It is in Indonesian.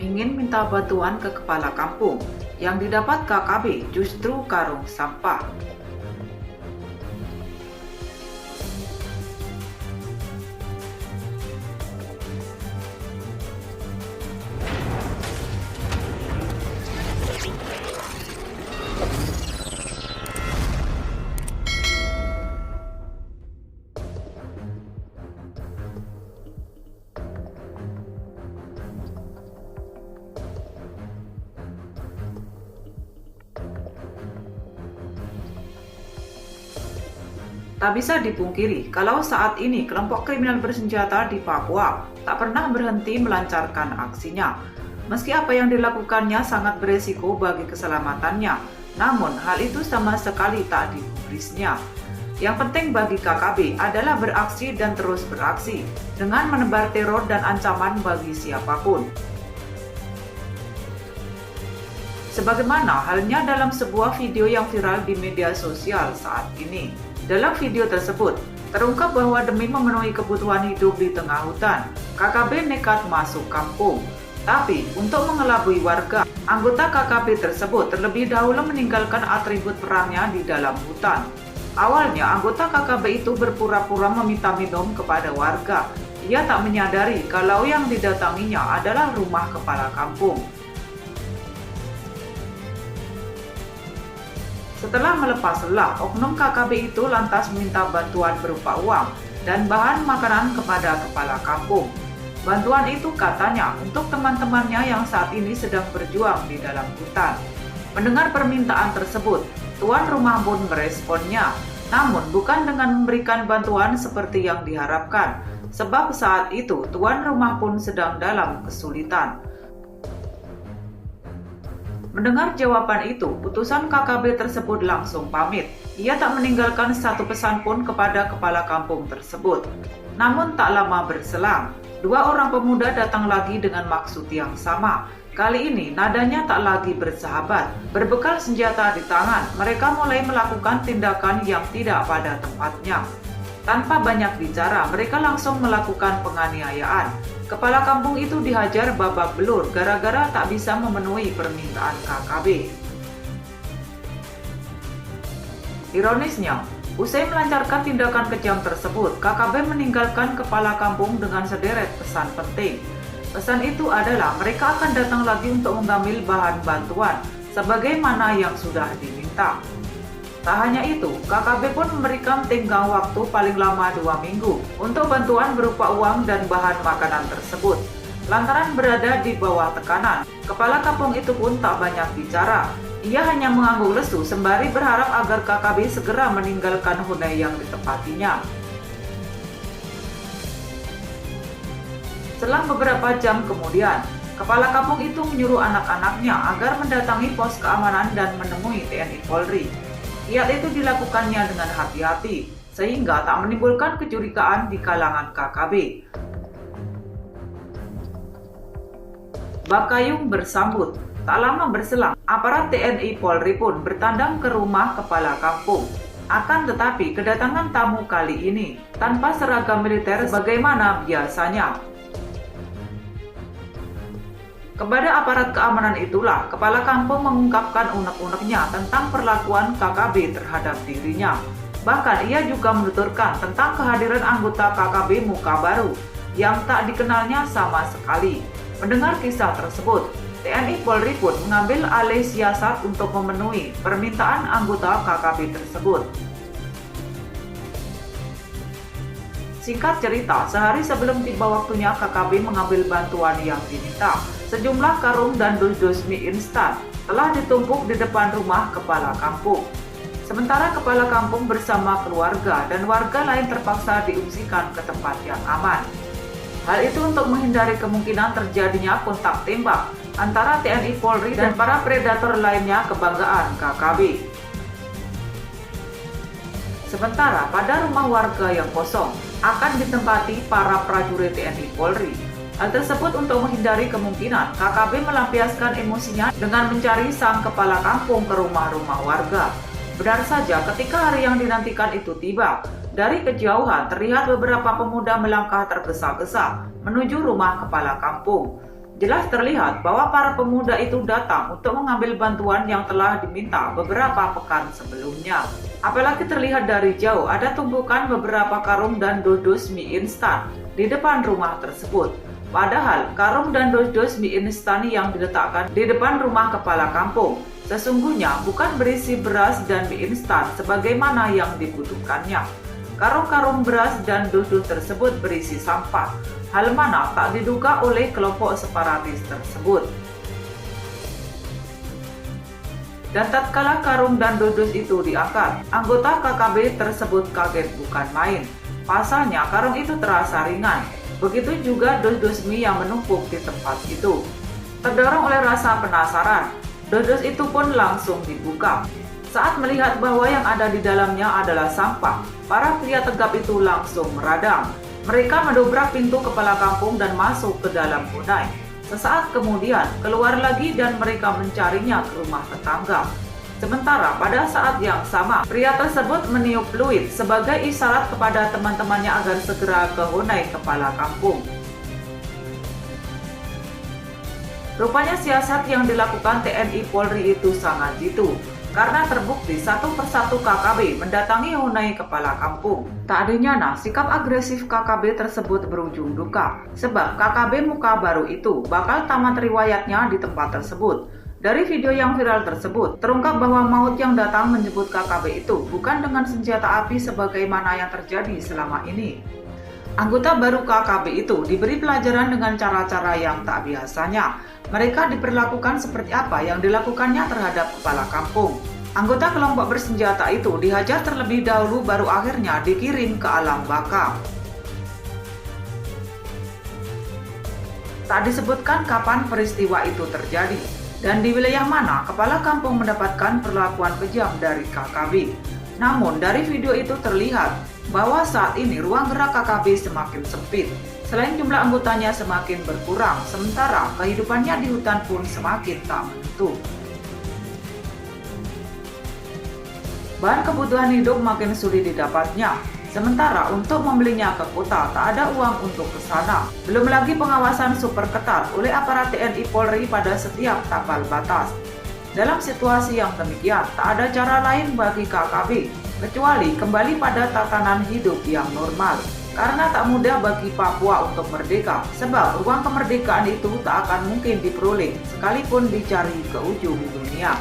ingin minta bantuan ke kepala kampung. Yang didapat KKB justru karung sampah. Tak bisa dipungkiri kalau saat ini kelompok kriminal bersenjata di Papua tak pernah berhenti melancarkan aksinya. Meski apa yang dilakukannya sangat beresiko bagi keselamatannya, namun hal itu sama sekali tak digubrisnya. Yang penting bagi KKB adalah beraksi dan terus beraksi dengan menebar teror dan ancaman bagi siapapun. Sebagaimana halnya dalam sebuah video yang viral di media sosial saat ini. Dalam video tersebut, terungkap bahwa demi memenuhi kebutuhan hidup di tengah hutan, KKB nekat masuk kampung. Tapi, untuk mengelabui warga, anggota KKB tersebut terlebih dahulu meninggalkan atribut perangnya di dalam hutan. Awalnya, anggota KKB itu berpura-pura meminta minum kepada warga. Ia tak menyadari kalau yang didatanginya adalah rumah kepala kampung. Setelah melepas lelah, oknum KKB itu lantas meminta bantuan berupa uang dan bahan makanan kepada kepala kampung. Bantuan itu katanya untuk teman-temannya yang saat ini sedang berjuang di dalam hutan. Mendengar permintaan tersebut, tuan rumah pun meresponnya, namun bukan dengan memberikan bantuan seperti yang diharapkan, sebab saat itu tuan rumah pun sedang dalam kesulitan. Mendengar jawaban itu, utusan KKB tersebut langsung pamit. Ia tak meninggalkan satu pesan pun kepada kepala kampung tersebut. Namun tak lama berselang, dua orang pemuda datang lagi dengan maksud yang sama. Kali ini nadanya tak lagi bersahabat. Berbekal senjata di tangan, mereka mulai melakukan tindakan yang tidak pada tempatnya. Tanpa banyak bicara, mereka langsung melakukan penganiayaan. Kepala kampung itu dihajar babak belur gara-gara tak bisa memenuhi permintaan KKB. Ironisnya, usai melancarkan tindakan kejam tersebut, KKB meninggalkan kepala kampung dengan sederet pesan penting. Pesan itu adalah mereka akan datang lagi untuk mengambil bahan bantuan, sebagaimana yang sudah diminta. Tak hanya itu, KKB pun memberikan tenggang waktu paling lama 2 minggu untuk bantuan berupa uang dan bahan makanan tersebut. Lantaran berada di bawah tekanan, kepala kampung itu pun tak banyak bicara. Ia hanya mengangguk lesu sembari berharap agar KKB segera meninggalkan hunai yang ditempatinya. Selang beberapa jam kemudian, kepala kampung itu menyuruh anak-anaknya agar mendatangi pos keamanan dan menemui TNI Polri. Kiat itu dilakukannya dengan hati-hati, sehingga tak menimbulkan kecurigaan di kalangan KKB. Bakayung bersambut. Tak lama berselang, aparat TNI Polri pun bertandang ke rumah kepala kampung. Akan tetapi, kedatangan tamu kali ini tanpa seragam militer sebagaimana biasanya. Kepada aparat keamanan itulah, kepala kampung mengungkapkan unek-uneknya tentang perlakuan KKB terhadap dirinya. Bahkan ia juga menuturkan tentang kehadiran anggota KKB muka baru yang tak dikenalnya sama sekali. Mendengar kisah tersebut, TNI Polri pun mengambil alih siasat untuk memenuhi permintaan anggota KKB tersebut. Singkat cerita, sehari sebelum tiba waktunya KKB mengambil bantuan yang diminta, sejumlah karung dan dus-dus mie instan telah ditumpuk di depan rumah kepala kampung. Sementara kepala kampung bersama keluarga dan warga lain terpaksa diungsikan ke tempat yang aman. Hal itu untuk menghindari kemungkinan terjadinya kontak tembak antara TNI Polri dan para predator lainnya kebanggaan KKB. Sementara pada rumah warga yang kosong akan ditempati para prajurit TNI Polri. Hal tersebut untuk menghindari kemungkinan KKB melampiaskan emosinya dengan mencari sang kepala kampung ke rumah-rumah warga. Benar saja, ketika hari yang dinantikan itu tiba, dari kejauhan terlihat beberapa pemuda melangkah tergesa-gesa menuju rumah kepala kampung. Jelas terlihat bahwa para pemuda itu datang untuk mengambil bantuan yang telah diminta beberapa pekan sebelumnya. Apalagi terlihat dari jauh ada tumpukan beberapa karung dan dus-dus mie instan di depan rumah tersebut. Padahal karung dan dus-dus mie instan yang diletakkan di depan rumah kepala kampung sesungguhnya bukan berisi beras dan mie instan sebagaimana yang dibutuhkannya. Karung-karung beras dan dus-dus tersebut berisi sampah, hal mana tak diduga oleh kelompok separatis tersebut. Dan tatkala karung dan dus-dus itu diangkat, anggota KKB tersebut kaget bukan main. Pasalnya karung itu terasa ringan, begitu juga dus-dus mie yang menumpuk di tempat itu. Terdorong oleh rasa penasaran, dus-dus itu pun langsung dibuka. Saat melihat bahwa yang ada di dalamnya adalah sampah, para pria tegap itu langsung meradang. Mereka mendobrak pintu kepala kampung dan masuk ke dalam Honai. Sesaat kemudian keluar lagi dan mereka mencarinya ke rumah tetangga. Sementara pada saat yang sama, pria tersebut meniup fluid sebagai isyarat kepada teman-temannya agar segera ke Honai kepala kampung. Rupanya siasat yang dilakukan TNI Polri itu sangat jitu. Karena terbukti satu persatu KKB mendatangi Honai kepala kampung. Tak adanya sikap agresif KKB tersebut berujung duka, sebab KKB muka baru itu bakal tamat riwayatnya di tempat tersebut. Dari video yang viral tersebut, terungkap bahwa maut yang datang menjemput KKB itu bukan dengan senjata api sebagaimana yang terjadi selama ini. Anggota baru KKB itu diberi pelajaran dengan cara-cara yang tak biasanya. Mereka diperlakukan seperti apa yang dilakukannya terhadap kepala kampung. Anggota kelompok bersenjata itu dihajar terlebih dahulu baru akhirnya dikirim ke alam baka. Tak disebutkan kapan peristiwa itu terjadi dan di wilayah mana kepala kampung mendapatkan perlakuan kejam dari KKB. Namun dari video itu terlihat bahwa saat ini ruang gerak KKB semakin sempit. Selain jumlah anggotanya semakin berkurang, sementara kehidupannya di hutan pun semakin tak menentu. Bahan kebutuhan hidup makin sulit didapatnya, sementara untuk membelinya ke kota tak ada uang untuk ke sana. Belum lagi pengawasan super ketat oleh aparat TNI Polri pada setiap tapal batas. Dalam situasi yang demikian, tak ada cara lain bagi KKB kecuali kembali pada tatanan hidup yang normal. Karena tak mudah bagi Papua untuk merdeka, sebab ruang kemerdekaan itu tak akan mungkin diperoleh sekalipun dicari ke ujung dunia.